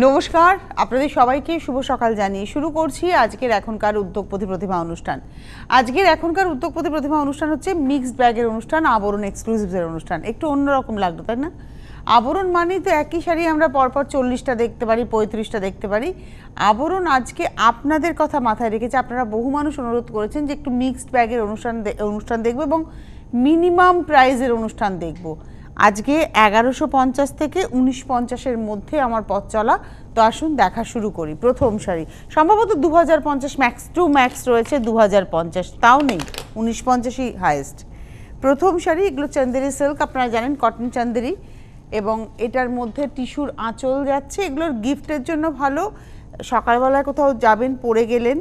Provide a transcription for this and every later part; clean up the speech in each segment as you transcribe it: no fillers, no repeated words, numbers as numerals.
নমস্কার, আপনাদের সবাইকে শুভ সকাল জানিয়ে শুরু করছি আজকের এখনকার উদ্যোগপতি প্রতিভা অনুষ্ঠান। আজকের এখনকার উদ্যোগপতি প্রতিভা অনুষ্ঠান হচ্ছে মিক্সড ব্যাগের অনুষ্ঠান, আবরণ এক্সক্লুসিভসের অনুষ্ঠান। একটু অন্যরকম লাগলো তাই না? আবরণ মানেই তো একই শাড়ি আমরা পরপর 40টা দেখতে পারি, 35টা দেখতে পারি। আবরণ আজকে আপনাদের কথা মাথায় রেখেছে। আপনারা বহু মানুষ অনুরোধ করেছেন যে একটু মিক্সড ব্যাগের অনুষ্ঠান দেখবো এবং মিনিমাম প্রাইজের অনুষ্ঠান দেখবো। আজকে 1150 থেকে 1950-এর মধ্যে আমার পথ চলা। তো আসুন দেখা শুরু করি। প্রথম শাড়ি সম্ভবত 2050, ম্যাক্স টু ম্যাক্স রয়েছে 2050, তাও নেই 1950ই হাইয়েস্ট। প্রথম শাড়ি, এগুলো চান্দেরি সিল্ক, আপনারা জানেন কটন চান্দেরি, এবং এটার মধ্যে টিস্যুর আঁচল যাচ্ছে। এগুলোর গিফটের জন্য ভালো, সকালবেলায় কোথাও যাবেন পরে গেলেন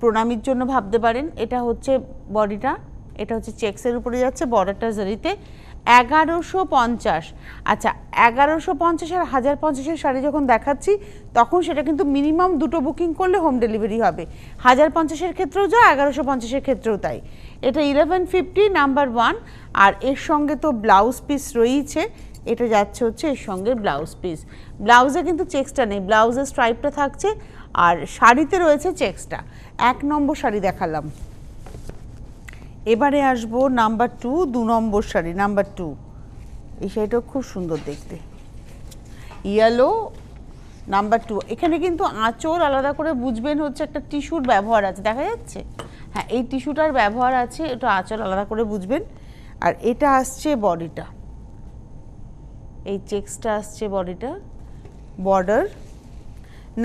প্রণামীর জন্য ভাবতে পারেন। এটা হচ্ছে বডিটা, এটা হচ্ছে চেক্সের উপরে যাচ্ছে, বর্ডারটা জারিতে। 1150। আচ্ছা, 1150 আর 1050-এর শাড়ি যখন দেখাচ্ছি তখন সেটা কিন্তু মিনিমাম দুটো বুকিং করলে হোম ডেলিভারি হবে। 1050-এর ক্ষেত্রেও যা, 1150-এর ক্ষেত্রেও তাই। এটা 1150 নাম্বার 1। আর এর সঙ্গে তো ব্লাউজ পিস রয়েছে, এটা যাচ্ছে হচ্ছে এর সঙ্গে ব্লাউজ পিস। ব্লাউজে কিন্তু চেক্সটা নেই, ব্লাউজের স্ট্রাইপটা থাকছে আর শাড়িতে রয়েছে চেক্সটা। 1 নম্বর শাড়ি দেখালাম। এবারে আসবো নাম্বার 2, 2 নম্বর শাড়ি নাম্বার 2। এই শাড়িটাও খুব সুন্দর দেখতে, ইয়েলো নাম্বার 2। এখানে কিন্তু আঁচল আলাদা করে বুঝবেন, হচ্ছে একটা টিস্যুর ব্যবহার আছে, দেখা যাচ্ছে? হ্যাঁ, এই টিস্যুটার ব্যবহার আছে, এটা আঁচল আলাদা করে বুঝবেন। আর এটা আসছে বডিটা, এই চেক্সটা আসছে বডিটা, বর্ডার।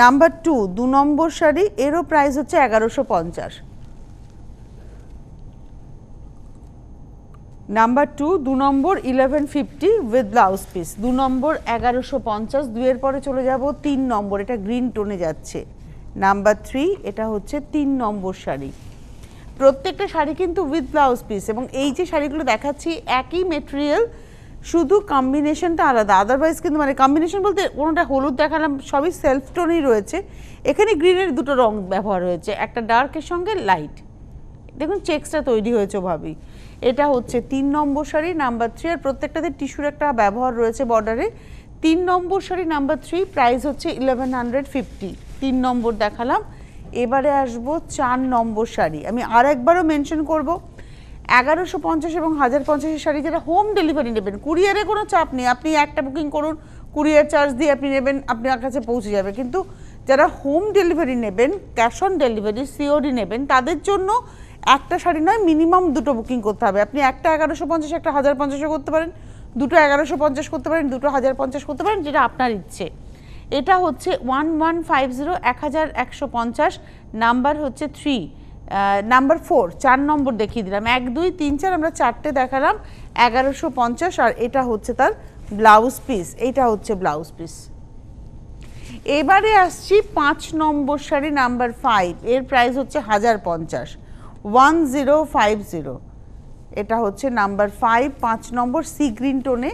নাম্বার 2, 2 নম্বর শাড়ি, এরও প্রাইস হচ্ছে 1150। Number 2, 2 number 1150 with blouse piece. 2 নম্বর 1150। 2-এর পরে চলে যাব 3 নম্বর, এটা গ্রিন টোনে যাচ্ছে। নাম্বার 3, এটা হচ্ছে 3 নম্বর শাড়ি। প্রত্যেকটা শাড়ি কিন্তু উইথ ব্লাউজ পিস, এবং এই যে শাড়িগুলো দেখাচ্ছি একই মেটেরিয়াল, শুধু কম্বিনেশনটা আলাদা। আদারওয়াইজ কিন্তু মানে কম্বিনেশন বলতে কোনোটা হলুদ দেখালাম, সবই সেলফ টোনই রয়েছে। এখানে গ্রিনের দুটো রং ব্যবহার হয়েছে, একটা ডার্কের সঙ্গে লাইট। দেখুন চেক্সটা তৈরি হয়েছে ওভাবেই। এটা হচ্ছে 3 নম্বর শাড়ি নাম্বার 3, আর প্রত্যেকটাতে টিস্যুর একটা ব্যবহার রয়েছে বর্ডারে। 3 নম্বর শাড়ি নাম্বার 3, প্রাইস হচ্ছে 1150। 3 নম্বর দেখালাম। এবারে আসবো 4 নম্বর শাড়ি। আমি আর একবারও মেনশন করব, 1150 এবং 1050-এর শাড়ি যারা হোম ডেলিভারি নেবেন, কুরিয়ারে কোনো চাপ নেই, আপনি একটা বুকিং করুন, কুরিয়ার চার্জ দিয়ে আপনি নেবেন, আপনার কাছে পৌঁছে যাবে। কিন্তু যারা হোম ডেলিভারি নেবেন, ক্যাশ অন ডেলিভারি সিওডি নেবেন, তাদের জন্য একটা শাড়ি নয়, মিনিমাম দুটো বুকিং করতে হবে। আপনি একটা 1150, একটা 1050 করতে পারেন, দুটো 1150 করতে পারেন, দুটো 1050 করতে পারেন, যেটা আপনার ইচ্ছে। এটা হচ্ছে 1150, 1150, নাম্বার হচ্ছে 3, নাম্বার 4, 4 নম্বর দেখিয়ে দিলাম। 1, 2, 3, 4, আমরা 4টে দেখালাম 1150। আর এটা হচ্ছে তার ব্লাউজ পিস, এইটা হচ্ছে ব্লাউজ পিস। এবারে আসছি 5 নম্বর শাড়ি নাম্বার 5, এর প্রাইস হচ্ছে 1050, 1050। এটা হচ্ছে নাম্বার 5, 5 নম্বর, সি গ্রিন টোনে,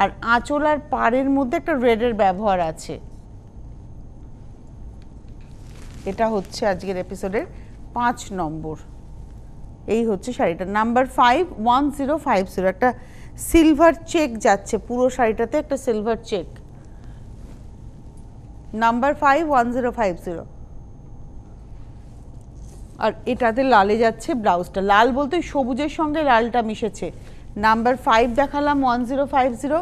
আর আঁচল আর পাড়ের মধ্যে একটা রেডের ব্যবহার আছে। এটা হচ্ছে আজকের এপিসোডের 5 নম্বর। এই হচ্ছে শাড়িটা নাম্বার 5, 1050। একটা সিলভার চেক যাচ্ছে পুরো শাড়িটাতে, একটা সিলভার চেক। নাম্বার 5, 1050। আর এটাতে লালে যাচ্ছে ব্লাউজটা, লাল বলতে সবুজের সঙ্গে লালটা মিশেছে। নাম্বার 5 দেখালাম 1050।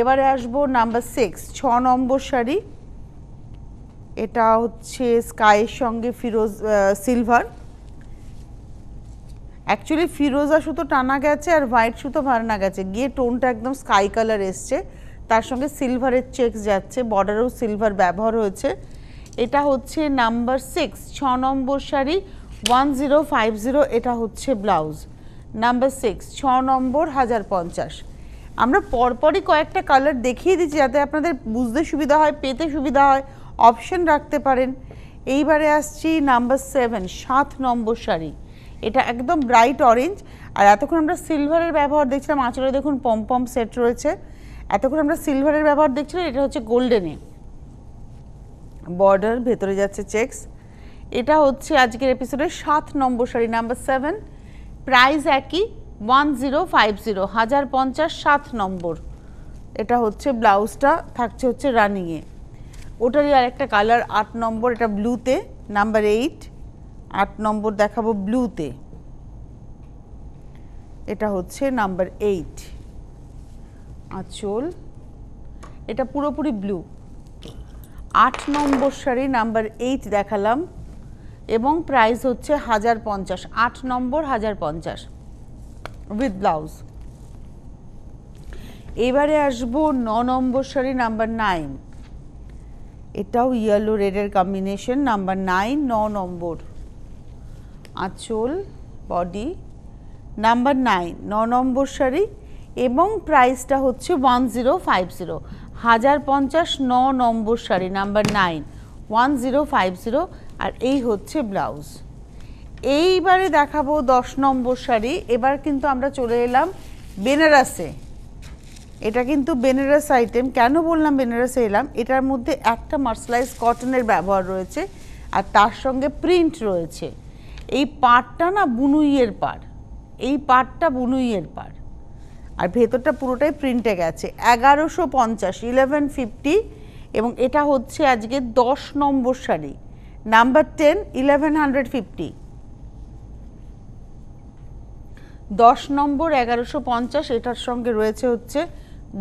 এবারে আসবো নাম্বার 6, 6 নম্বর শাড়ি। এটা হচ্ছে স্কাইয়ের সঙ্গে ফিরোজ সিলভার। অ্যাকচুয়ালি ফিরোজা সুতো টানা গেছে আর হোয়াইট সুতো ভাড়ানো গেছে, গিয়ে টোনটা একদম স্কাই কালার এসছে, তার সঙ্গে সিলভারের চেক্স যাচ্ছে, বর্ডারেও সিলভার ব্যবহার হয়েছে। এটা হচ্ছে নাম্বার 6, 6 নম্বর শাড়ি, 1050। এটা হচ্ছে ব্লাউজ। নাম্বার 6, 6 নম্বর, 1050। আমরা পরপরই কয়েকটা কালার দেখিয়ে দিচ্ছি যাতে আপনাদের বুঝতে সুবিধা হয়, পেতে সুবিধা হয়, অপশন রাখতে পারেন। এইবারে আসছি নাম্বার 7, 7 নম্বর শাড়ি। এটা একদম ব্রাইট অরেঞ্জ, আর এতক্ষণ আমরা সিলভারের ব্যবহার দেখছিলাম, আঁচলে দেখুন পম সেট রয়েছে। এতক্ষণ আমরা সিলভারের ব্যবহার দেখছিলাম, এটা হচ্ছে গোল্ডেনে, বর্ডার, ভেতরে যাচ্ছে চেক্স। এটা হচ্ছে আজকের এপিসোডের 7 নম্বর শাড়ি নাম্বার 7, প্রাইস একই 1050, 1050, 7 নম্বর। এটা হচ্ছে ব্লাউজটা থাকছে হচ্ছে রানিংয়ে। ওটারই আর একটা কালার 8 নম্বর, এটা ব্লুতে, নাম্বার 8, 8 নম্বর দেখাবো ব্লুতে, এটা হচ্ছে নাম্বার 8 আঁচল, এটা পুরোপুরি ব্লু। 8 নম্বর শাড়ি নাম্বার 8 দেখালাম এবং প্রাইস হচ্ছে 1050, 8 নম্বর 1050 উইথ ব্লাউজ। এবারে আসবো 9 নম্বর শাড়ি নাম্বার 9, এটাও ইয়েলো রেডের কম্বিনেশন, নাম্বার 9, 9 নম্বর আঁচল, বডি, নাম্বার 9, 9 নম্বর শাড়ি এবং প্রাইসটা হচ্ছে 1050, 1050, 9 নম্বর শাড়ি নাম্বার 9, 1050, আর এই হচ্ছে ব্লাউজ। এইবারে দেখাবো 10 নম্বর শাড়ি। এবার কিন্তু আমরা চলে এলাম বেনারসে, এটা কিন্তু বেনারস আইটেম। কেন বললাম বেনারসে এলাম, এটার মধ্যে একটা মার্সেলাইজ কটনের ব্যবহার রয়েছে আর তার সঙ্গে প্রিন্ট রয়েছে। এই পাড়টা না বুনুইয়ের পাড়, এই পাড়টা বুনুইয়ের পাড়, আর ভেতরটা পুরোটাই প্রিন্টে গেছে। 1150, 1150, এবং এটা হচ্ছে আজকে 10 নম্বর শাড়ি নাম্বার 10, 1150, 10 নম্বর 1150, এটার সঙ্গে রয়েছে হচ্ছে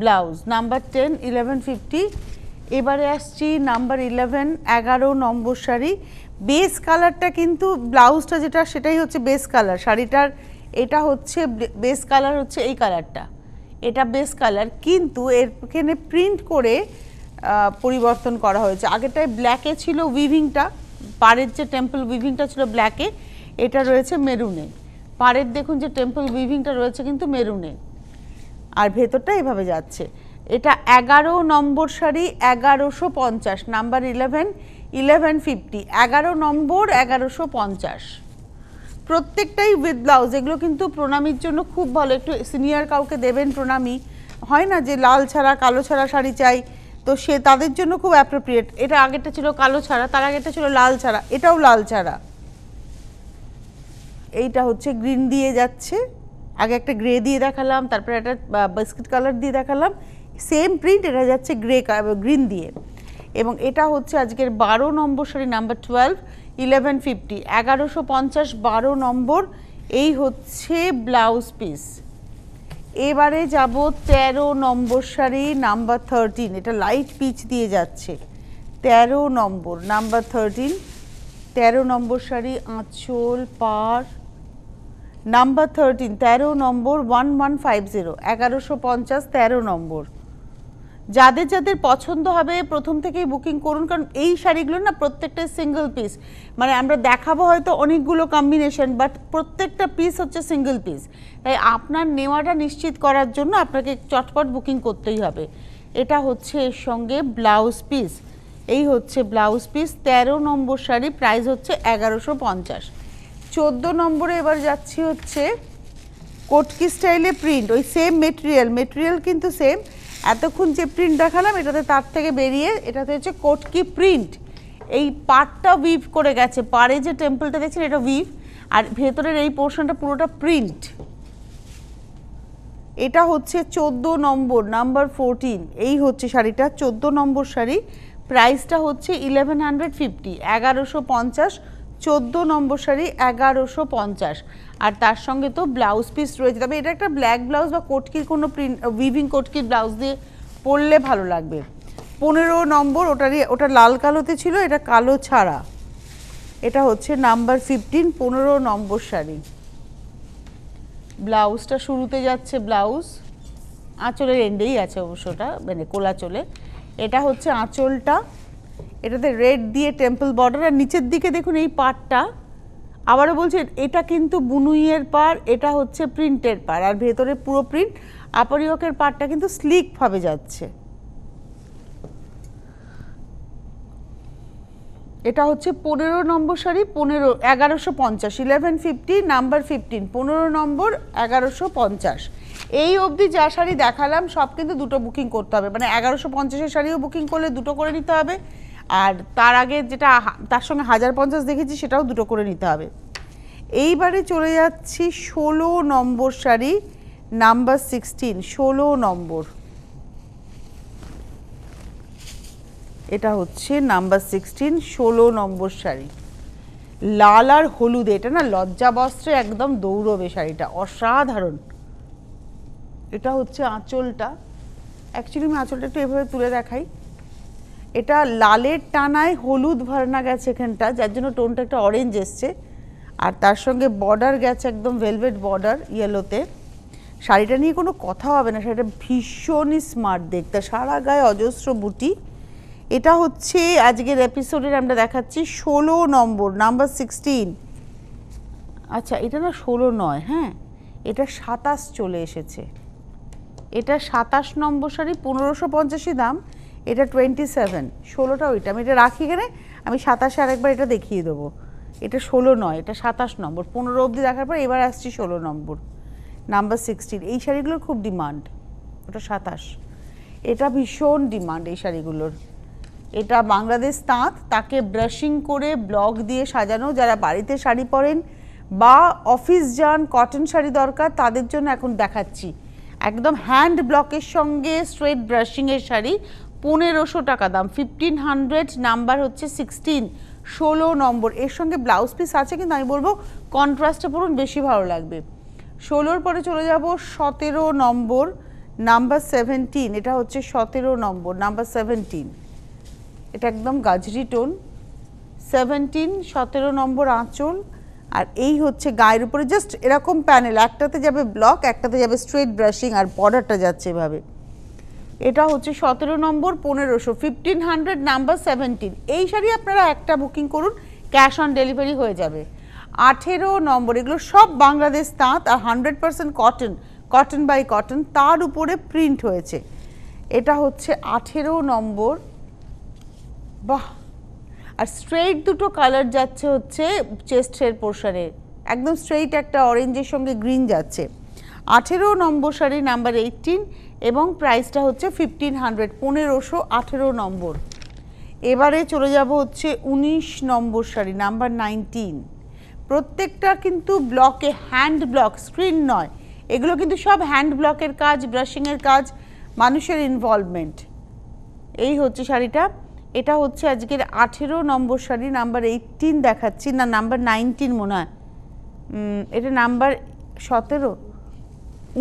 ব্লাউজ, নাম্বার 10, 1150। এবারে আসছি নাম্বার 11, 11 নম্বর শাড়ি। বেস কালারটা কিন্তু ব্লাউজটা যেটা সেটাই হচ্ছে বেস কালার শাড়িটার, এটা হচ্ছে বেস কালার হচ্ছে এই কালারটা, এটা বেস কালার, কিন্তু এখানে প্রিন্ট করে পরিবর্তন করা হয়েছে। আগেরটায় ব্ল্যাকে ছিল উইভিংটা, পাড়ের যে টেম্পল উইভিংটা ছিল ব্ল্যাকে, এটা রয়েছে মেরুনে। পাড়ের দেখুন যে টেম্পল উইভিংটা রয়েছে কিন্তু মেরুনে, আর ভেতরটা এভাবে যাচ্ছে। এটা 11 নম্বর শাড়ি, 1150, নাম্বার 11, 1150, 11 নম্বর 1150, প্রত্যেকটাই উইথ ব্লাউজ। এগুলো কিন্তু প্রণামীর জন্য খুব ভালো, একটু সিনিয়র কাউকে দেবেন প্রণামী, হয় না যে লাল ছাড়া কালো ছাড়া শাড়ি চাই, তো সে তাদের জন্য খুব অ্যাপ্রোপ্রিয়েট। এটা আগেরটা ছিল কালো ছাড়া, তার আগেরটা ছিল লাল ছাড়া, এটাও লাল ছাড়া। এইটা হচ্ছে গ্রিন দিয়ে যাচ্ছে, আগে একটা গ্রে দিয়ে দেখালাম, তারপরে একটা বিস্কিট কালার দিয়ে দেখালাম, সেম প্রিন্ট, এটা যাচ্ছে গ্রিন দিয়ে। এবং এটা হচ্ছে আজকের 12 নম্বর শাড়ি নাম্বার 12, 1150, 1150, 12 নম্বর, এই হচ্ছে ব্লাউজ পিস। এবারে যাব 13 নম্বর শাড়ি নাম্বার 13, এটা লাইট পিচ দিয়ে যাচ্ছে, 13 নম্বর নাম্বার 13, 13 নম্বর শাড়ি, আঁচল, পাড়, নাম্বার 13, 13 নম্বর, 1150, 1150, 13 নম্বর। যাদের যাদের পছন্দ হবে প্রথম থেকেই বুকিং করুন, কারণ এই শাড়িগুলো না প্রত্যেকটা সিঙ্গেল পিস, মানে আমরা দেখাবো হয়তো অনেকগুলো কম্বিনেশন, বাট প্রত্যেকটা পিস হচ্ছে সিঙ্গেল পিস, তাই আপনার নেওয়াটা নিশ্চিত করার জন্য আপনাকে চটপট বুকিং করতেই হবে। এটা হচ্ছে এর সঙ্গে ব্লাউজ পিস, এই হচ্ছে ব্লাউজ পিস, 13 নম্বর শাড়ি, প্রাইস হচ্ছে 1150। 14 নম্বরে এবার যাচ্ছি হচ্ছে কোটকি স্টাইলে প্রিন্ট, ওই সেম মেটেরিয়াল কিন্তু সেম, এতক্ষণ যে প্রিন্ট দেখালাম এটাতে তার থেকে বেরিয়ে এটাতে হচ্ছে কোটকি প্রিন্ট। এই পাড়টা উইভ করে গেছে, পাড়ে যে টেম্পলটা দেখছেন এটা উইভ, আর ভেতরের এই পোর্শনটা পুরোটা প্রিন্ট। এটা হচ্ছে 14 নম্বর নাম্বার 14, এই হচ্ছে শাড়িটা 14 নম্বর শাড়ি, প্রাইসটা হচ্ছে 1150, 1150, 14 নম্বর শাড়ি 1150, আর তার সঙ্গে তো ব্লাউজ পিস রয়েছে। তবে এটা একটা ব্ল্যাক ব্লাউজ বা কোটকির কোনো প্রিন্ট উইভিং কোটকির ব্লাউজ দিয়ে পরলে ভালো লাগবে। 15 নম্বর, ওটা লাল কালোতে ছিল, এটা কালো ছাড়া, এটা হচ্ছে নাম্বার 15, 15 নম্বর শাড়ি। ব্লাউজটা শুরুতে যাচ্ছে ব্লাউজ, আঁচলের এন্ডেই আছে অবশ্যটা, মানে কোলাচলে। এটা হচ্ছে আঁচলটা, এটাতে রেড দিয়ে টেম্পল বর্ডার, আর নিচের দিকে দেখুন এই পাড়টা, আবারও বলছি এটা কিন্তু বুনুইয়ের পাড়, এটা হচ্ছে প্রিন্টের পাড়, আর ভেতরে পুরো প্রিন্ট। আপরিয়কের পাড়টা কিন্তু স্লিকভাবে যাচ্ছে। এটা হচ্ছে 15 নম্বর শাড়ি, 1150, 1150, নাম্বার 15, 15 নম্বর 1150। এই অবধি যা শাড়ি দেখালাম সব কিন্তু দুটো বুকিং করতে হবে, মানে 1150-এর শাড়িও বুকিং করলে দুটো করে নিতে হবে, আর তার আগে যেটা তার সঙ্গে 1050 দেখেছি সেটাও দুটো করে নিতে হবে। এইবারে চলে যাচ্ছি 16 নম্বর শাড়ি নাম্বার 16, 16 নম্বর। এটা হচ্ছে নাম্বার 16, 16 নম্বর শাড়ি, লাল আর হলুদে। এটা না লজ্জা বস্ত্রে একদম দৌড়বে শাড়িটা, অসাধারণ। এটা হচ্ছে আঁচলটা, অ্যাকচুয়ালি আমি আঁচলটা একটু এভাবে তুলে দেখাই। এটা লালের টানায় হলুদ ভার্না গেছে এখানটা, যার জন্য টোনটা একটা অরেঞ্জ এসছে, আর তার সঙ্গে বর্ডার গেছে একদম ভেলভেট বর্ডার ইয়েলোতে। শাড়িটা নিয়ে কোনো কথা হবে না, শাড়িটা ভীষণই স্মার্ট দেখতে, সারা গায়ে অজস্র বুটি। এটা হচ্ছে আজকের এপিসোডের আমরা দেখাচ্ছি 16 নম্বর, নাম্বার 16। আচ্ছা এটা না 16 নয়, হ্যাঁ এটা 27 চলে এসেছে। এটা 27 নম্বর শাড়ি, 1550 দাম, এটা 27, 16টা ওইটা। আমি এটা রাখি এখানে, আমি 27 আরেকবার এটা দেখিয়ে দেবো। এটা 16 নয়, এটা 27 নম্বর। 15 অবধি দেখার পর এবার আসছি 16 নম্বর, নাম্বার 16। এই শাড়িগুলোর খুব ডিমান্ড, ওটা 27। এটা ভীষণ ডিমান্ড এই শাড়িগুলোর। এটা বাংলাদেশ তাঁত, তাকে ব্রাশিং করে ব্লক দিয়ে সাজানো। যারা বাড়িতে শাড়ি পরেন বা অফিস যান, কটন শাড়ি দরকার, তাদের জন্য এখন দেখাচ্ছি। একদম হ্যান্ড ব্লকের সঙ্গে স্ট্রেট ব্রাশিংয়ের শাড়ি, 1500 টাকা দাম, 1500, নাম্বার হচ্ছে 16, 16 নম্বর। এর সঙ্গে ব্লাউজ পিস আছে, কিন্তু আমি বলবো কন্ট্রাস্টে পরুন, বেশি ভালো লাগবে। 16-র পরে চলে যাব 17 নম্বর, নাম্বার 17। এটা হচ্ছে 17 নম্বর, নাম্বার 17। এটা একদম গাজরি টোন, 17, 17 নম্বর আঁচল। আর এই হচ্ছে গায়ের উপরে জাস্ট এরকম প্যানেল, একটাতে যাবে ব্লক, একটাতে যাবে স্ট্রেট ব্রাশিং, আর বর্ডারটা যাচ্ছে এভাবে। এটা হচ্ছে 17 নম্বর, 1500, 1500, নাম্বার 17। এই শাড়ি আপনারা একটা বুকিং করুন, ক্যাশ অন ডেলিভারি হয়ে যাবে। 18 নম্বর, এগুলো সব বাংলাদেশ তাঁত আর 100% কটন, কটন বাই কটন, তার উপরে প্রিন্ট হয়েছে। এটা হচ্ছে 18 নম্বর, বাহ। আর স্ট্রেইট দুটো কালার যাচ্ছে হচ্ছে চেস্টের পোর্শনে, একদম স্ট্রেইট একটা অরেঞ্জের সঙ্গে গ্রিন যাচ্ছে। 18 নম্বর শাড়ি, নাম্বার 18, এবং প্রাইসটা হচ্ছে 1500, 1500, 18 নম্বর। এবারে চলে যাব হচ্ছে 19 নম্বর শাড়ি, নাম্বার 19। প্রত্যেকটা কিন্তু ব্লকে, হ্যান্ড ব্লক, স্ক্রিন নয়, এগুলো কিন্তু সব হ্যান্ড ব্লকের কাজ, ব্রাশিংয়ের কাজ, মানুষের ইনভলভমেন্ট। এই হচ্ছে শাড়িটা। এটা হচ্ছে আজকের 18 নম্বর শাড়ি, নাম্বার 18 দেখাচ্ছি, না নাম্বার 19 মনে হয়, এটা নাম্বার 17,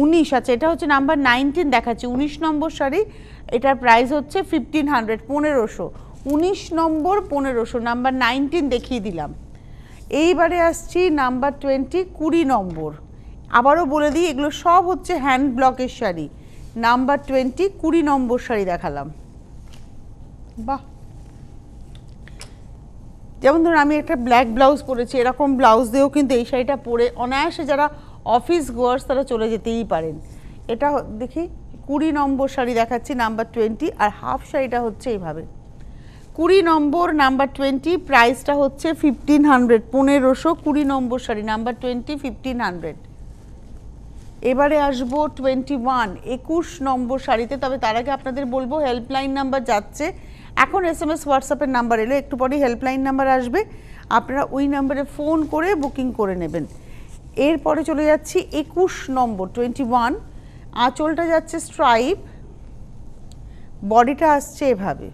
19। আচ্ছা এটা হচ্ছে নাম্বার 19 দেখাচ্ছি, 19 নম্বর শাড়ি। এটার প্রাইস হচ্ছে 1500, 1500, 19 নম্বর, 1500, নাম্বার 19 দেখিয়ে দিলাম। এইবারে আসছি নাম্বার 20, 20 নম্বর। আবারও বলে দিই, এগুলো সব হচ্ছে হ্যান্ড ব্লকের শাড়ি। নাম্বার 20, 20 নম্বর শাড়ি দেখালাম। বাহ, যেমন ধরুন আমি একটা ব্ল্যাক ব্লাউজ পরেছি, এরকম ব্লাউজ দিয়েও কিন্তু এই শাড়িটা পরে অনায়াসে যারা অফিস গোয়ার্স তারা চলে যেতেই পারেন। এটা দেখি 20 নম্বর শাড়ি দেখাচ্ছি, নাম্বার 20, আর হাফ শাড়িটা হচ্ছে এইভাবে। 20 নম্বর, নাম্বার 20, প্রাইসটা হচ্ছে 1500, 1500, 20 নম্বর শাড়ি, নাম্বার 20, 1500। এবারে আসবো 21, 21 নম্বর শাড়িতে। তবে তার আগে আপনাদের বলবো হেল্পলাইন নাম্বার যাচ্ছে এখন, SMS হোয়াটসঅ্যাপের নাম্বার এলো, একটু পরেই হেল্পলাইন নাম্বার আসবে, আপনারা ওই নাম্বারে ফোন করে বুকিং করে নেবেন। এরপরে চলে যাচ্ছি 21 নম্বর, 21। আঁচলটা যাচ্ছে স্ট্রাইপ, বডিটা আসছে এভাবে,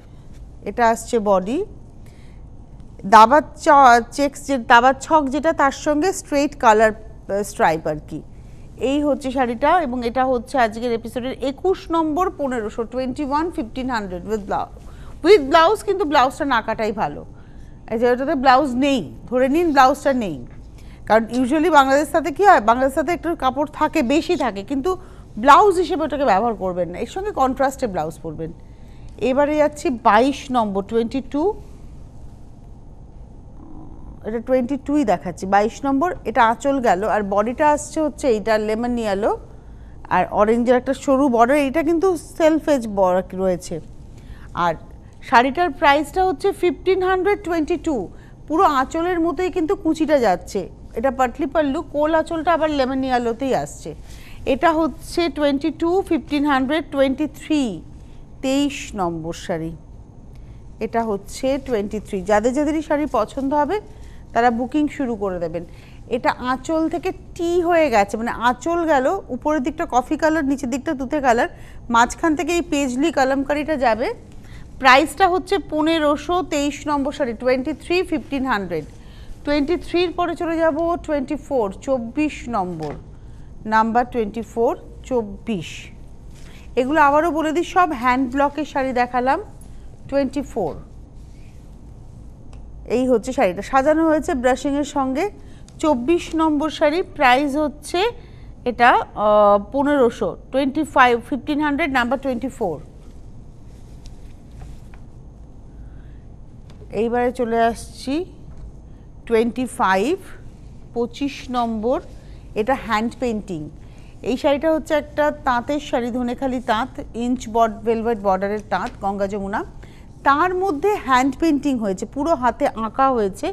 এটা আসছে বডি, দাবার চেক্স, যে দাবার ছক যেটা, তার সঙ্গে স্ট্রেইট কালার স্ট্রাইপ আর কি। এই হচ্ছে শাড়িটা, এবং এটা হচ্ছে আজকের এপিসোডের 21 নম্বর, 1500, 21, 1500 উইথ ব্লাউজ। কিন্তু ব্লাউজটা না কাটাই ভালো, যেটাতে ব্লাউজ নেই, ধরে নিন ব্লাউজটা নেই, কারণ ইউজুয়ালি বাংলাদেশ সাথে কী হয়, বাংলাদেশ সাথে একটু কাপড় থাকে, বেশি থাকে, কিন্তু ব্লাউজ হিসেবে ওটাকে ব্যবহার করবেন না, এর সঙ্গে কন্ট্রাস্টে ব্লাউজ পরবেন। এবারে যাচ্ছি 22 নম্বর, 22, এটা 22ই দেখাচ্ছি, 22 নম্বর। এটা আঁচল গেল, আর বডিটা আসছে হচ্ছে এইটা লেমন ইয়েলো, আর অরেঞ্জের একটা সরু বর্ডার, এইটা কিন্তু সেলফ এজ রয়েছে। আর শাড়িটার প্রাইসটা হচ্ছে 1522, পুরো আঁচলের মতোই কিন্তু কুচিটা যাচ্ছে। এটা পাটলি পাল্লু, কোল আঁচলটা আবার লেমন ইয়েলোতেই আসছে। এটা হচ্ছে 22, 1500, 23, 23 নম্বর শাড়ি। এটা হচ্ছে 23। যাদের যাদেরই শাড়ি পছন্দ হবে তারা বুকিং শুরু করে দেবেন। এটা আঁচল থেকে টি হয়ে গেছে, মানে আঁচল গেল, উপরের দিকটা কফি কালার, নিচের দিকটা তুতে কালার, মাঝখান থেকে এই পেজলি কালামকারিটা যাবে, প্রাইসটা হচ্ছে 1523 নম্বর শাড়ি 23 1500। 23 পরে চলে যাব 24 24 নম্বর, নাম্বার 24 24। এগুলো আবারও বলে দিই, সব হ্যান্ড ব্লকের শাড়ি দেখালাম। 24 এই হচ্ছে শাড়িটা, সাজানো হয়েছে ব্রাশিংয়ের সঙ্গে। 24 নম্বর শাড়ি, প্রাইস হচ্ছে এটা 1500, 25 1500, নাম্বার 24। এইবারে চলে আসছি 25 25 নম্বর, এটা হ্যান্ড পেন্টিং। এই শাড়িটা হচ্ছে একটা তাঁতের শাড়ি, ধনেখালি তাঁত, ইঞ্চ ভেলভেট বর্ডারের তাঁত, গঙ্গা যমুনা, তার মধ্যে হ্যান্ড পেন্টিং হয়েছে, পুরো হাতে আঁকা হয়েছে।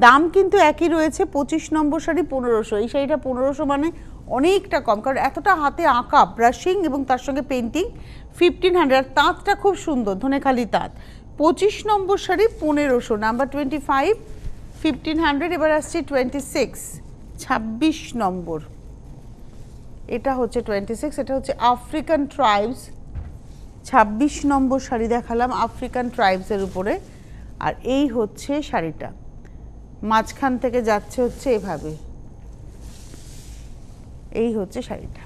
দাম কিন্তু একই রয়েছে, 25 নম্বর শাড়ি 1500। এই শাড়িটা 1500 মানে অনেকটা কম, কারণ এতটা হাতে আঁকা, ব্রাশিং এবং তার সঙ্গে পেন্টিং। 1500, আর তাঁতটা খুব সুন্দর, ধনেখালি তাঁত। 25 নম্বর শাড়ি 1500, নাম্বার 25 1500। এবার আসছি 26 26 নম্বর, এটা হচ্ছে 26, এটা হচ্ছে আফ্রিকান ট্রাইবস। 26 নম্বর শাড়ি দেখালাম আফ্রিকান ট্রাইবসের উপরে। আর এই হচ্ছে শাড়িটা, মাঝখান থেকে যাচ্ছে হচ্ছে এভাবে, এই হচ্ছে শাড়িটা।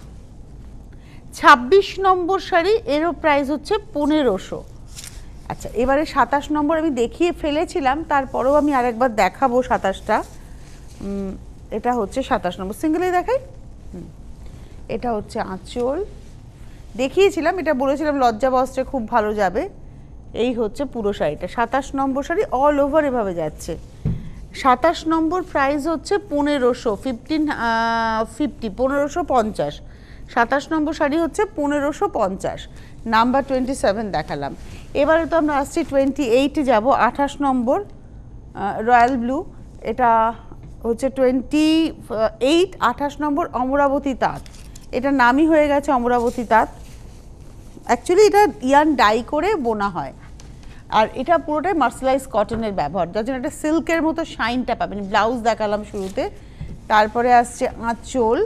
26 নম্বর শাড়ি, এরও প্রাইস হচ্ছে 1500। আচ্ছা, এবারে 27 নম্বর আমি দেখিয়ে ফেলেছিলাম, তারপরেও আমি আরেকবার দেখাবো 27টা। এটা হচ্ছে 27 নম্বর, সিঙ্গেলেই দেখাই। এটা হচ্ছে আঁচল, দেখিয়েছিলাম, এটা বলেছিলাম লজ্জা বস্ত্রে খুব ভালো যাবে। এই হচ্ছে পুরো শাড়িটা, 27 নম্বর শাড়ি, অল ওভার এভাবে যাচ্ছে। 27 নম্বর প্রাইস হচ্ছে 1500, 1550। 27 নম্বর শাড়ি হচ্ছে 1550, নাম্বার 27 দেখালাম। এবারে তো আমরা আসছি 28 যাব, 28 নম্বর রয়্যাল ব্লু, এটা হচ্ছে 28 28 নম্বর অমরাবতী তাঁত। এটা নামই হয়ে গেছে অমরাবতী তাঁত। অ্যাকচুয়ালি এটা ইয়ান ডাই করে বোনা হয়, আর এটা পুরোটাই মার্সেলাইজ কটনের ব্যবহার, যার জন্য একটা সিল্কের মতো শাইনটা পাবেন। ব্লাউজ দেখালাম শুরুতে, তারপরে আসছে আঁচল,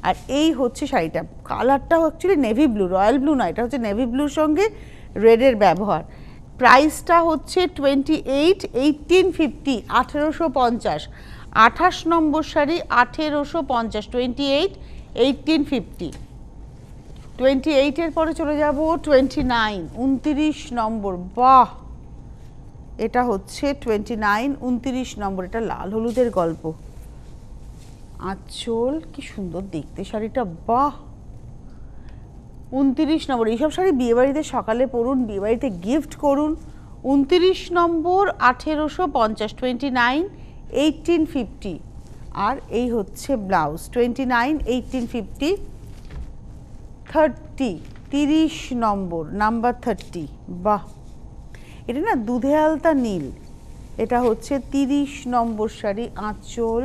আর এই হচ্ছে শাড়িটা। কালারটাও actually navy blue, royal blue না, এটা হচ্ছে নেভি ব্লুর সঙ্গে রেডের ব্যবহার। প্রাইসটা হচ্ছে 28 1850, 1850। 28 নম্বর শাড়ি 1850, 28 1850। 28-এর পরে চলে যাব 29 29 নম্বর। বাহ, এটা হচ্ছে 29 29 নম্বর, এটা লাল হলুদের গল্প। আঁচল কি সুন্দর দেখতে শাড়িটা, বাহ। 29 নম্বর, এইসব শাড়ি বিয়েবাড়িতে সকালে পরুন, বিয়েবাড়িতে গিফট করুন। 29 নম্বর 1850, 29 1850। আর এই হচ্ছে ব্লাউজ, 29 1850। 30 নম্বর, নাম্বার 30। বাহ, এটা না দুধে আলতা নীল, এটা হচ্ছে 30 নম্বর শাড়ি, আঁচল।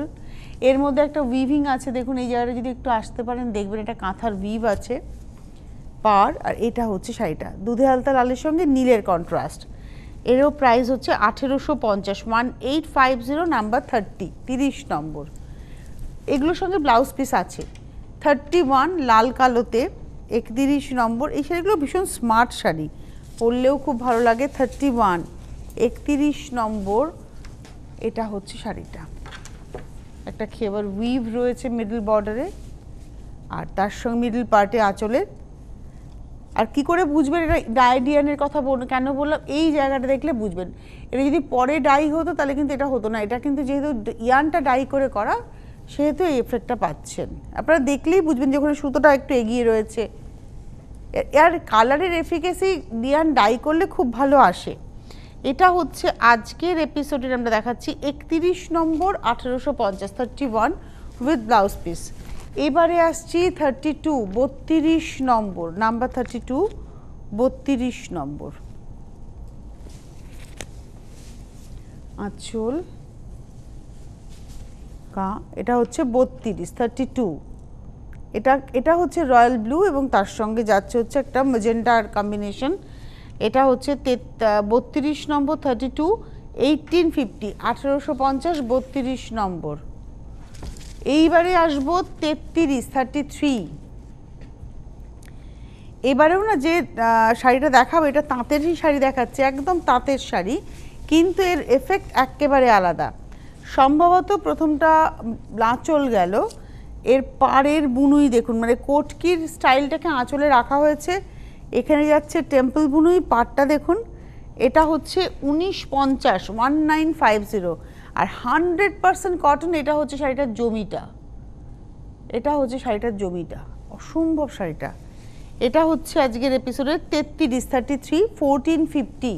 এর মধ্যে একটা উইভিং আছে, দেখুন এই জায়গাটা যদি একটু আসতে পারেন দেখবেন এটা কাঁথার উইভ আছে পার। আর এটা হচ্ছে শাড়িটা, দুধে আলতা লালের সঙ্গে নীলের কন্ট্রাস্ট। এরও প্রাইস হচ্ছে 1850, 1850, নাম্বার 30 30 নম্বর। এগুলোর সঙ্গে ব্লাউজ পিস আছে। 31 লাল কালোতে, 31 নম্বর। এই শাড়িগুলো ভীষণ স্মার্ট শাড়ি, পরলেও খুব ভালো লাগে। 31 31 নম্বর, এটা হচ্ছে শাড়িটা। একটা খেবার উইভ রয়েছে মিডল বর্ডারে, আর তার সঙ্গে মিডল পার্টে আঁচলের। আর কি করে বুঝবেন এটা ডাইডিয়ানের কথা কেন বললাম, এই জায়গাটা দেখলে বুঝবেন। এটা যদি পরে ডাই হতো তাহলে কিন্তু এটা হতো না, এটা কিন্তু যেহেতু ইয়ানটা ডাই করে করা সেহেতু এই এফেক্টটা পাচ্ছেন। আপনারা দেখলেই বুঝবেন যে ওখানে সুতোটা একটু এগিয়ে রয়েছে। আর কালারের এফিকেসি ইয়ান ডাই করলে খুব ভালো আসে। এটা হচ্ছে আজকের এপিসোডের আমরা দেখাচ্ছি 31 নম্বর 1850, 31 উইথ ব্লাউজ পিস। এবারে আসছি 32 32 নম্বর, নাম্বার 32 32 নম্বর। আঁচল কা, এটা হচ্ছে 32 32। এটা হচ্ছে রয়্যাল ব্লু এবং তার সঙ্গে যাচ্ছে হচ্ছে একটা ম্যাজেন্টার কম্বিনেশন। এটা হচ্ছে 32 নম্বর, 32 1850, 1850, 32 নম্বর। এইবারে আসবো 33 33। এবারেও না যে শাড়িটা দেখাবো এটা তাঁতেরই শাড়ি দেখাচ্ছে, একদম তাঁতের শাড়ি, কিন্তু এর এফেক্ট একেবারে আলাদা। সম্ভবত প্রথমটা আঁচল গেল, এর পাড়ের বুনুই দেখুন, মানে কোটকির স্টাইলটাকে আঁচলে রাখা হয়েছে, এখানে যাচ্ছে টেম্পল বুনুই, পাড়টা দেখুন, এটা হচ্ছে 1950, 1950, আর 100% কটন। এটা হচ্ছে শাড়িটার জমিটা, এটা হচ্ছে শাড়িটার জমিটা, অসম্ভব শাড়িটা। এটা হচ্ছে আজকের এপিসোডের 33, 1450,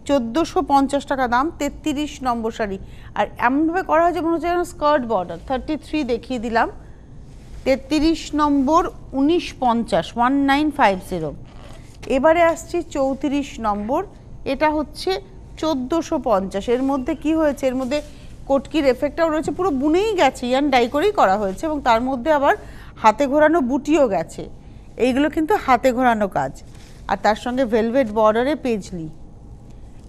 1450 টাকা দাম, 33 নম্বর শাড়ি। আর এমনভাবে করা হয়েছে মনে হচ্ছে যেন স্কার্ট বর্ডার। 33 দেখিয়ে দিলাম, 33 নম্বর 1950, 1950। এবারে আসছি 34 নম্বর, এটা হচ্ছে 1450। এর মধ্যে কি হয়েছে, এর মধ্যে কোটকির এফেক্টটাও রয়েছে, পুরো বুনেই গেছে, ইয়ান ডাই করেই করা হয়েছে, এবং তার মধ্যে আবার হাতে ঘোরানো বুটিও গেছে। এইগুলো কিন্তু হাতে ঘোরানো কাজ, আর তার সঙ্গে ভেলভেট বর্ডারে পেজলি।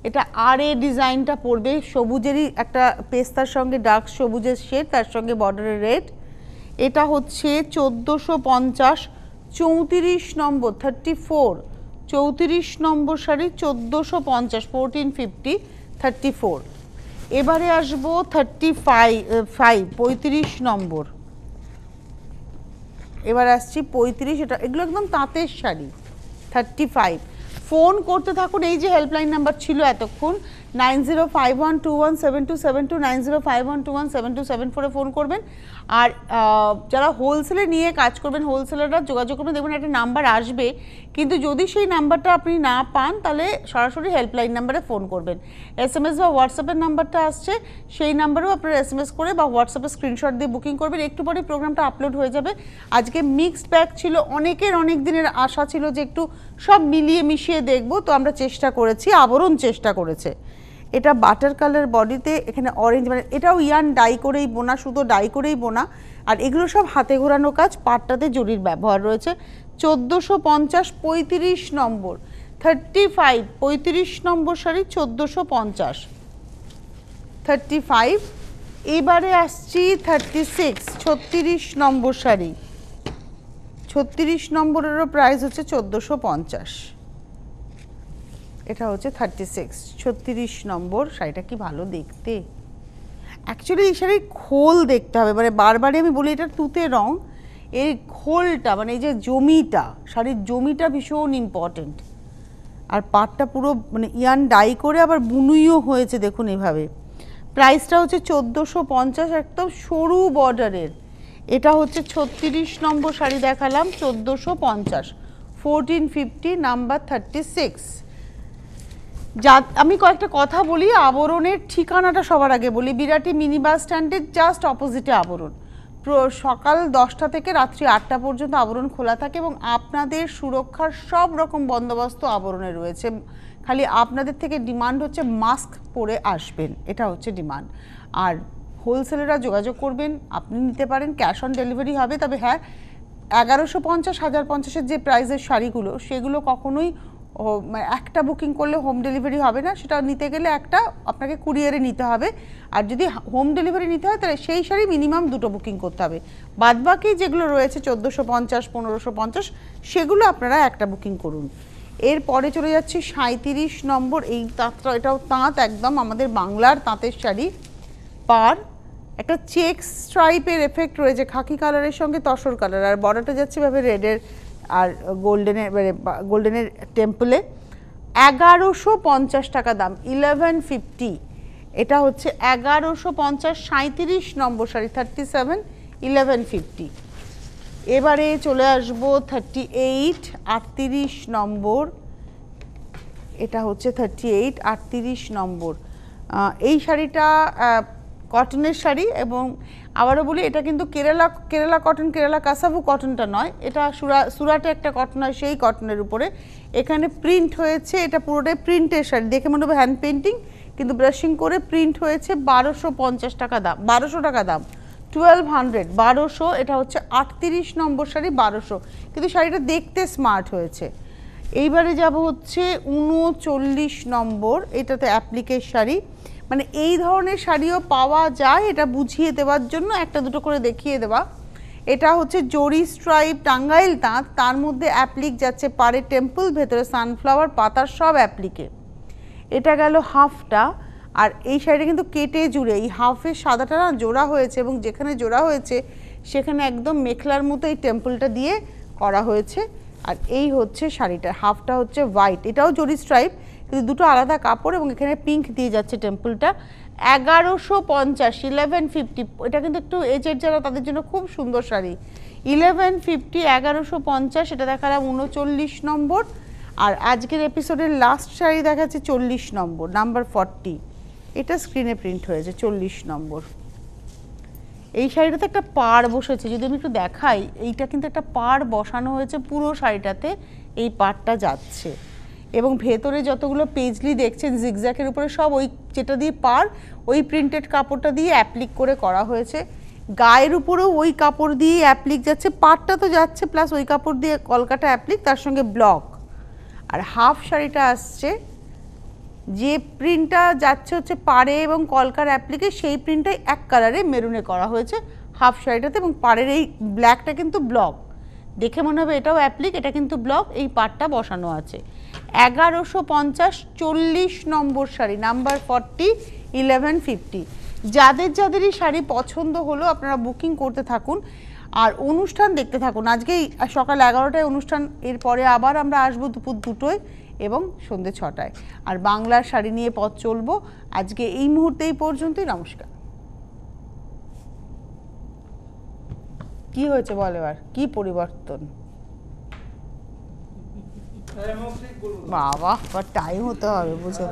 এটা আর এ ডিজাইনটা পড়বে, সবুজেরই একটা পেস্তার সঙ্গে ডার্ক সবুজের শেড, তার সঙ্গে বর্ডারের রেড। এটা হচ্ছে 1450, 34 নম্বর, 34, 34 নম্বর শাড়ি, 1450, 1450, 34। এবারে আসবো 35, 35 নম্বর। এবার আসছি 35, এটা এগুলো একদম তাঁতের শাড়ি, 35। ফোন করতে থাকুন, এই যে হেল্পলাইন নাম্বার ছিল এতক্ষণ, 9051217272, 9051217274 ফোন করবেন। আর যারা হোলসেলে নিয়ে কাজ করবেন, হোলসেলাররা যোগাযোগ করবেন, দেখবেন একটা নাম্বার আসবে, কিন্তু যদি সেই নাম্বারটা আপনি না পান তাহলে সরাসরি হেল্পলাইন নাম্বারে ফোন করবেন। SMS বা হোয়াটসঅ্যাপের নাম্বারটা আসছে, সেই নাম্বারেও আপনারা SMS করে বা হোয়াটসঅ্যাপে স্ক্রিনশট দিয়ে বুকিং করবেন। একটু পরে প্রোগ্রামটা আপলোড হয়ে যাবে। আজকে মিক্সড ব্যাগ ছিল, অনেকের অনেক দিনের আশা ছিল যে একটু সব মিলিয়ে মিশিয়ে দেখবো, তো আমরা চেষ্টা করেছি, আবরণ চেষ্টা করেছে। এটা বাটার কালার বডিতে, এখানে অরেঞ্জ, মানে এটাও ইয়ান ডাই করেই বোনা, শুধু ডাই করেই বোনা, আর এগুলো সব হাতে ঘোরানো কাজ, পাটটাতে জরির ব্যবহার রয়েছে। 1450, 35 নম্বর, 35, 35 নম্বর শাড়ি, 1450, 35। এবারে আসছি 36, 36 নম্বর শাড়ি, 36 নম্বরেরও প্রাইস হচ্ছে 1450। এটা হচ্ছে 36, 36 নম্বর শাড়িটা। কি ভালো দেখতে, অ্যাকচুয়ালি এই শাড়ির খোল দেখতে হবে, মানে বারবারই আমি বলি এটা তুতে রং, এই খোলটা মানে এই যে জমিটা, শাড়ির জমিটা ভীষণ ইম্পর্টেন্ট। আর পাটটা পুরো মানে ইয়ান ডাই করে আবার বুনুইও হয়েছে দেখুন এভাবে। প্রাইসটা হচ্ছে 1450, একদম সরু বর্ডারের। এটা হচ্ছে 36 নম্বর শাড়ি দেখালাম, 1450, 1450, নাম্বার 36। যা আমি কয়েকটা কথা বলি, আবরণের ঠিকানাটা সবার আগে বলি, বিরাটি মিনি বাস স্ট্যান্ডের জাস্ট অপোজিটে আবরণ। সকাল 10টা থেকে রাত্রি 8টা পর্যন্ত আবরণ খোলা থাকে, এবং আপনাদের সুরক্ষার সব রকম বন্দোবস্ত আবরণে রয়েছে। খালি আপনাদের থেকে ডিমান্ড হচ্ছে মাস্ক পরে আসবেন, এটা হচ্ছে ডিমান্ড। আর হোলসেলাররা যোগাযোগ করবেন, আপনি নিতে পারেন, ক্যাশ অন ডেলিভারি হবে। তবে হ্যাঁ, 1150, 1050-এর যে প্রাইসের শাড়িগুলো, সেগুলো কখনোই একটা বুকিং করলে হোম ডেলিভারি হবে না, সেটা নিতে গেলে একটা আপনাকে কুরিয়ারে নিতে হবে। আর যদি হোম ডেলিভারি নিতে হয় তাহলে সেই শাড়ি মিনিমাম 2টো বুকিং করতে হবে। বাদবাকি যেগুলো রয়েছে 1450, 1550, সেগুলো আপনারা একটা বুকিং করুন। এরপরে চলে যাচ্ছি 37 নম্বর, এই তাঁতটা, এটাও তাঁত, একদম আমাদের বাংলার তাঁতের শাড়ি। পার একটা চেক স্ট্রাইপের এফেক্ট রয়েছে, খাকি কালারের সঙ্গে তসর কালার, আর বর্ডারটা যাচ্ছে এভাবে রেডের আর গোল্ডেনের, মানে গোল্ডেনের টেম্পলে। 1150 টাকা দাম, 1150। এটা হচ্ছে 1150, 37 নম্বর শাড়ি, 37, 1150। এবারে চলে আসবো 38, 38 নম্বর। এটা হচ্ছে 38, 38 নম্বর। এই শাড়িটা কটনের শাড়ি, এবং আবারও বলি এটা কিন্তু কেরালা কটন, কেরালা কাসাভু কটনটা নয়, এটা সুরাটে একটা কটন হয়, সেই কটনের উপরে এখানে প্রিন্ট হয়েছে। এটা পুরোটাই প্রিন্টের শাড়ি, দেখে মনে হবে হ্যান্ড পেন্টিং, কিন্তু ব্রাশিং করে প্রিন্ট হয়েছে। 1250 টাকা দাম, 1200 টাকা দাম, 1200, 1200। এটা হচ্ছে 38 নম্বর শাড়ি, 1200, কিন্তু শাড়িটা দেখতে স্মার্ট হয়েছে। এইবারে যাব হচ্ছে 39 নম্বর, এটাতে অ্যাপ্লিকের শাড়ি। মানে এই ধরনের শাড়িও পাওয়া যায়, এটা বুঝিয়ে দেওয়ার জন্য একটা দুটো করে দেখিয়ে দেওয়া। এটা হচ্ছে জরি স্ট্রাইপ টাঙ্গাইল তাঁত, তার মধ্যে অ্যাপ্লিক যাচ্ছে পাড়ে টেম্পল, ভেতরে সানফ্লাওয়ার পাতার সব অ্যাপ্লিকে। এটা গেল হাফটা। আর এই সাইডে কিন্তু কেটে জুড়ে এই হাফের সাদাটা না জোড়া হয়েছে, এবং যেখানে জোড়া হয়েছে সেখানে একদম মেখলার মতো এই টেম্পলটা দিয়ে করা হয়েছে। আর এই হচ্ছে শাড়িটা, হাফটা হচ্ছে হোয়াইট, এটাও জরি স্ট্রাইপ কিন্তু দুটো আলাদা কাপড়, এবং এখানে পিঙ্ক দিয়ে যাচ্ছে টেম্পলটা। 1150, 1150। এটা কিন্তু একটু এজেড যারা তাদের জন্য খুব সুন্দর শাড়ি। 1150, 1150। এটা দেখালাম 39 নম্বর। আর আজকের এপিসোডের লাস্ট শাড়ি দেখাচ্ছে 40 নম্বর, নাম্বার 40। এটা স্ক্রিনে প্রিন্ট হয়েছে 40 নম্বর। এই শাড়িটাতে একটা পাড় বসেছে, যদি আমি একটু দেখাই, এইটা কিন্তু একটা পাড় বসানো হয়েছে পুরো শাড়িটাতে, এই পাড়টা যাচ্ছে। এবং ভেতরে যতগুলো পেজলি দেখছেন জিগজ্যাকের উপরে সব ওই যেটা দিয়ে পাড়, ওই প্রিন্টেড কাপড়টা দিয়ে অ্যাপ্লিক করে করা হয়েছে। গায়ের উপরেও ওই কাপড় দিয়ে অ্যাপ্লিক যাচ্ছে, পাড়টা তো যাচ্ছে প্লাস ওই কাপড় দিয়ে কলকাটা অ্যাপ্লিক, তার সঙ্গে ব্লক। আর হাফ শাড়িটা আসছে, যে প্রিন্টটা যাচ্ছে হচ্ছে পাড়ে এবং কলকার অ্যাপ্লিকে, সেই প্রিন্টটাই এক কালারে মেরুনে করা হয়েছে হাফ শাড়িটাতে, এবং পাড়ের এই ব্ল্যাকটা কিন্তু ব্লক, দেখে মনে হবে এটাও অ্যাপ্লিক, এটা কিন্তু ব্লক, এই পাড়টা বসানো আছে। 1150, 40 নম্বর শাড়ি, নাম্বার 40, 1150। যাদের যাদেরই শাড়ি পছন্দ হলো আপনারা বুকিং করতে থাকুন আর অনুষ্ঠান দেখতে থাকুন। আজকেই সকাল 11টায় অনুষ্ঠান, এরপরে আবার আমরা আসবো দুপুর 2টোয় এবং সন্ধ্যে 6টায়। আর বাংলার শাড়ি নিয়ে পথ চলবো। আজকে এই মুহূর্তে এই পর্যন্তই, নমস্কার। কি হয়েছে বল এবার, কি পরিবর্তন? বাবা, টাইম হতে হবে বুঝো।